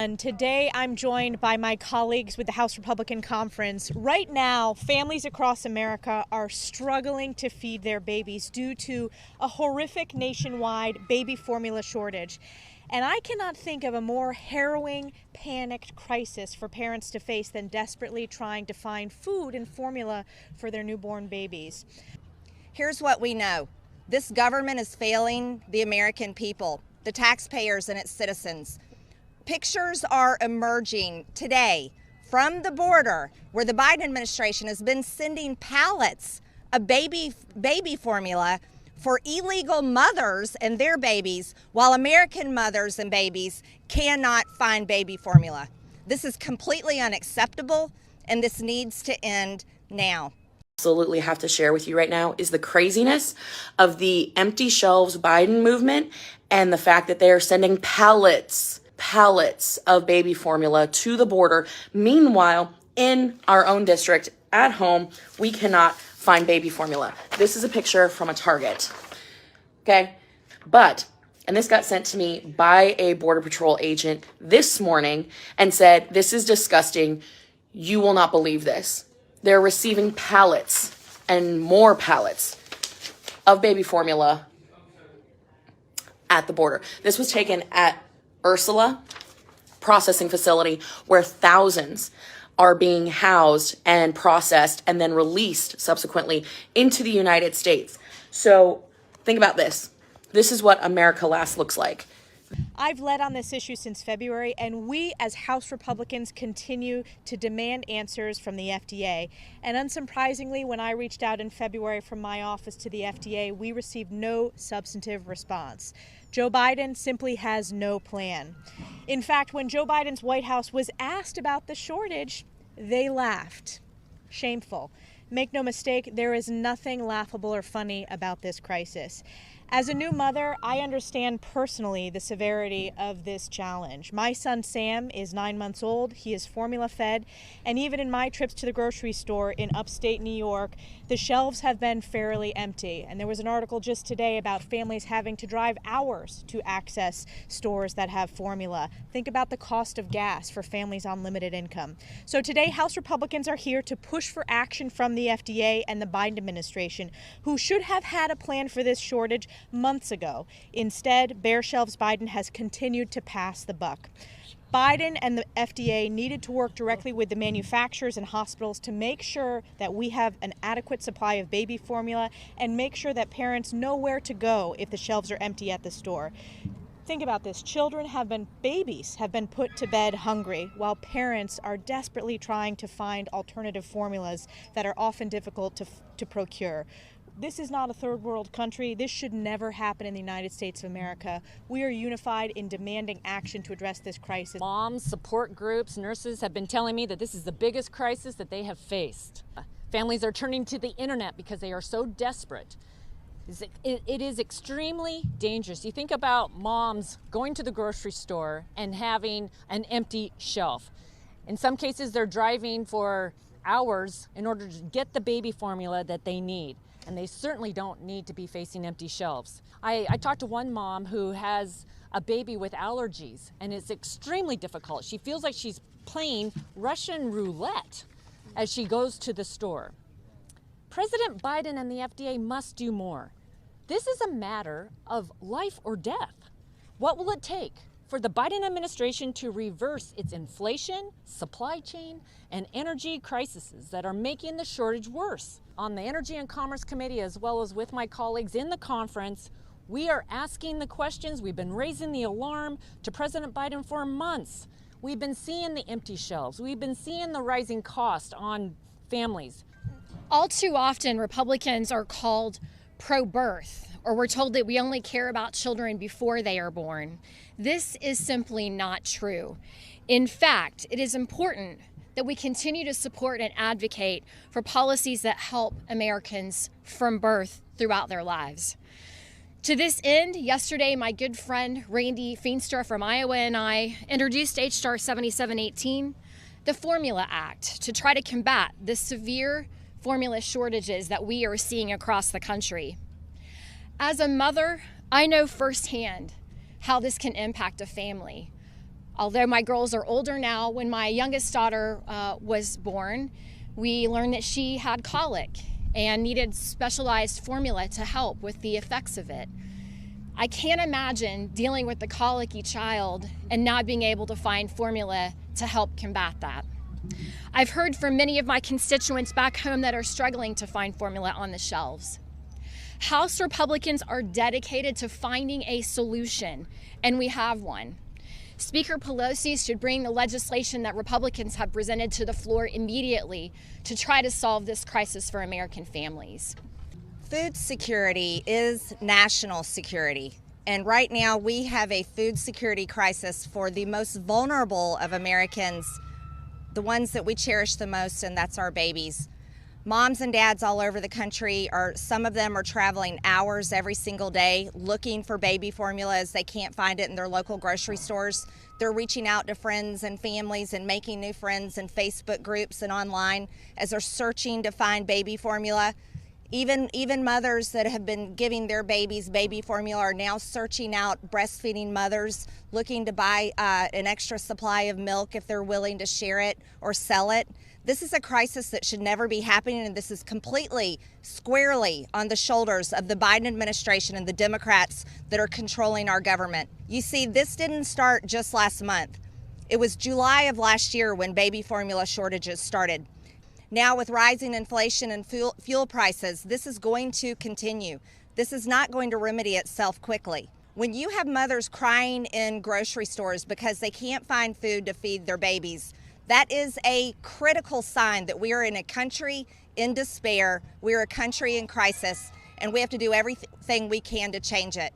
And today I'm joined by my colleagues with the House Republican Conference. Right now, families across America are struggling to feed their babies due to a horrific nationwide baby formula shortage. And I cannot think of a more harrowing, panicked crisis for parents to face than desperately trying to find food and formula for their newborn babies. Here's what we know. This government is failing the American people, the taxpayers and its citizens. Pictures are emerging today from the border where the Biden administration has been sending pallets of baby formula for illegal mothers and their babies, while American mothers and babies cannot find baby formula. This is completely unacceptable, and this needs to end now. Absolutely have to share with you right now is the craziness of the empty shelves Biden movement and the fact that they are sending pallets of baby formula to the border. Meanwhile, in our own district at home, we cannot find baby formula. This is a picture from a Target. Okay, and this got sent to me by a Border Patrol agent this morning and said, "This is disgusting. You will not believe this." They're receiving pallets and more pallets of baby formula at the border. This was taken at Ursula processing facility where thousands are being housed and processed and then released subsequently into the United States. So think about this. This is what America Last looks like. I've led on this issue since February, and we as House Republicans continue to demand answers from the FDA. And unsurprisingly, when I reached out in February from my office to the FDA, we received no substantive response. Joe Biden simply has no plan. In fact, when Joe Biden's White House was asked about the shortage, they laughed. Shameful. Make no mistake, there is nothing laughable or funny about this crisis. As a new mother, I understand personally the severity of this challenge. My son Sam is 9 months old. He is formula fed. And even in my trips to the grocery store in upstate New York, the shelves have been fairly empty. And there was an article just today about families having to drive hours to access stores that have formula. Think about the cost of gas for families on limited income. So today, House Republicans are here to push for action from the FDA and the Biden administration, who should have had a plan for this shortage months ago. Instead, bare shelves Biden has continued to pass the buck. Biden and the FDA needed to work directly with the manufacturers and hospitals to make sure that we have an adequate supply of baby formula and make sure that parents know where to go if the shelves are empty at the store. Think about this. Babies have been put to bed hungry while parents are desperately trying to find alternative formulas that are often difficult to procure. This is not a third world country. This should never happen in the United States of America. We are unified in demanding action to address this crisis. Moms, support groups, nurses have been telling me that this is the biggest crisis that they have faced. Families are turning to the internet because they are so desperate. It is extremely dangerous. You think about moms going to the grocery store and having an empty shelf. In some cases, they're driving for hours in order to get the baby formula that they need. And they certainly don't need to be facing empty shelves. I talked to one mom who has a baby with allergies, and it's extremely difficult. She feels like she's playing Russian roulette as she goes to the store. President Biden and the FDA must do more. This is a matter of life or death. What will it take for the Biden administration to reverse its inflation, supply chain, and energy crises that are making the shortage worse? On the Energy and Commerce Committee, as well as with my colleagues in the conference, we are asking the questions. We've been raising the alarm to President Biden for months. We've been seeing the empty shelves. We've been seeing the rising cost on families. All too often, Republicans are called pro-birth, or we're told that we only care about children before they are born. This is simply not true. In fact, it is important that we continue to support and advocate for policies that help Americans from birth throughout their lives. To this end, yesterday, my good friend Randy Feenstra from Iowa and I introduced H.R. 7718, the Formula Act, to try to combat the severe formula shortages that we are seeing across the country. As a mother, I know firsthand how this can impact a family. Although my girls are older now, when my youngest daughter was born, we learned that she had colic and needed specialized formula to help with the effects of it. I can't imagine dealing with a colicky child and not being able to find formula to help combat that. I've heard from many of my constituents back home that are struggling to find formula on the shelves. House Republicans are dedicated to finding a solution, and we have one. Speaker Pelosi should bring the legislation that Republicans have presented to the floor immediately to try to solve this crisis for American families. Food security is national security. And right now we have a food security crisis for the most vulnerable of Americans, the ones that we cherish the most, and that's our babies. Moms and dads all over the country, some of them are traveling hours every single day looking for baby formula as they can't find it in their local grocery stores. They're reaching out to friends and families and making new friends in Facebook groups and online as they're searching to find baby formula. Even mothers that have been giving their babies baby formula are now searching out breastfeeding mothers looking to buy an extra supply of milk if they're willing to share it or sell it. This is a crisis that should never be happening, and this is completely, squarely on the shoulders of the Biden administration and the Democrats that are controlling our government. You see, this didn't start just last month. It was July of last year when baby formula shortages started. Now with rising inflation and fuel prices, this is going to continue. This is not going to remedy itself quickly. When you have mothers crying in grocery stores because they can't find food to feed their babies, that is a critical sign that we are in a country in despair, we're a country in crisis, and we have to do everything we can to change it.